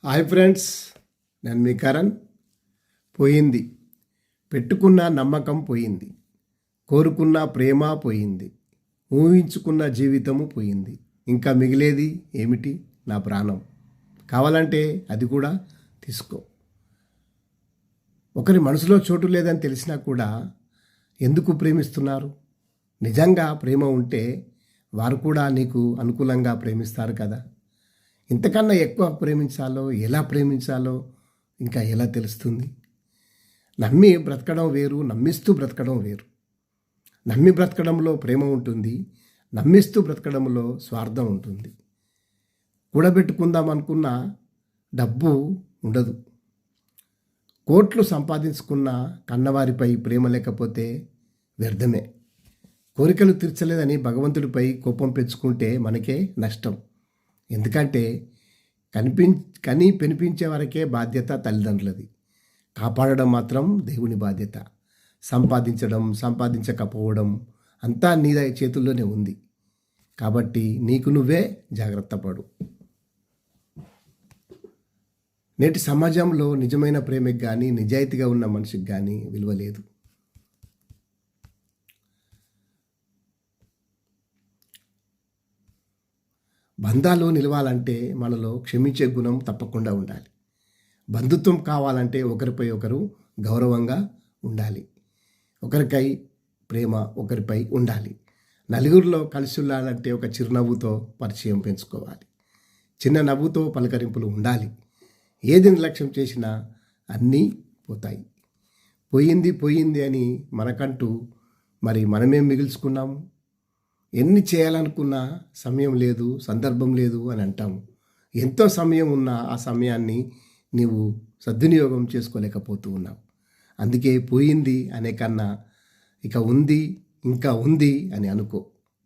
Hi friends, నేను మీ కరణ్. పోయింది, పెట్టుకున్న నమ్మకం పోయింది, కోరుకున్న ప్రేమ పోయింది, ఊహించుకున్న జీవితము పోయింది. ఇంకా మిగిలేది ఏమిటి? నా ప్రాణం. కావాలంటే అది కూడా తీసుకో. ఒకరి మనసులో చోటు లేదని తెలిసినా కూడా ఎందుకు ప్రేమిస్తున్నారు? నిజంగా ప్రేమ ఉంటే వారు కూడా నీకు అనుకూలంగా ప్రేమిస్తారు కదా. ఇంతకన్నా ఎక్కువ ప్రేమించాలో, ఎలా ప్రేమించాలో ఇంకా ఎలా తెలుస్తుంది? నమ్మి బ్రతకడం వేరు, నమ్మిస్తూ బ్రతకడం వేరు. నమ్మి బ్రతకడంలో ప్రేమ ఉంటుంది, నమ్మిస్తూ బ్రతకడంలో స్వార్థం ఉంటుంది. కూడబెట్టుకుందాం అనుకున్న డబ్బు ఉండదు. కోట్లు సంపాదించుకున్న కన్నవారిపై ప్రేమ లేకపోతే వ్యర్థమే. కోరికలు తీర్చలేదని భగవంతుడిపై కోపం పెంచుకుంటే మనకే నష్టం. ఎందుకంటే కని పెనిపించే వరకే బాధ్యత తల్లిదండ్రులది. కాపాడడం మాత్రం దేవుని బాధ్యత. సంపాదించకపోవడం అంతా నీ చేతుల్లోనే ఉంది. కాబట్టి నీకు నువ్వే జాగ్రత్త పడు. నేటి సమాజంలో నిజమైన ప్రేమకి కానీ, నిజాయితీగా ఉన్న మనిషికి కానీ విలువ లేదు. బంధాలు నిలవాలంటే మనలో క్షమించే గుణం తప్పకుండా ఉండాలి. బంధుత్వం కావాలంటే ఒకరిపై ఒకరు గౌరవంగా ఉండాలి. ఒకరికై ప్రేమ ఒకరిపై ఉండాలి. నలుగురిలో కలిసి ఉండాలంటే ఒక చిరునవ్వుతో పరిచయం పెంచుకోవాలి. చిన్న నవ్వుతో పలకరింపులు ఉండాలి. ఏది నిర్లక్ష్యం చేసినా అన్నీ పోతాయి. పోయింది అని మనకంటూ మరి మనమేం మిగుల్చుకున్నాము? ఎన్ని చేయాలనుకున్నా సమయం లేదు, సందర్భం లేదు అని అంటాము. ఎంతో సమయం ఉన్నా ఆ సమయాన్ని నీవు సద్వినియోగం చేసుకోలేకపోతూ ఉన్నావు. అందుకే పోయింది అనే కన్నా ఇక ఉంది, ఇంకా ఉంది అని అనుకో.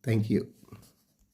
Thank you.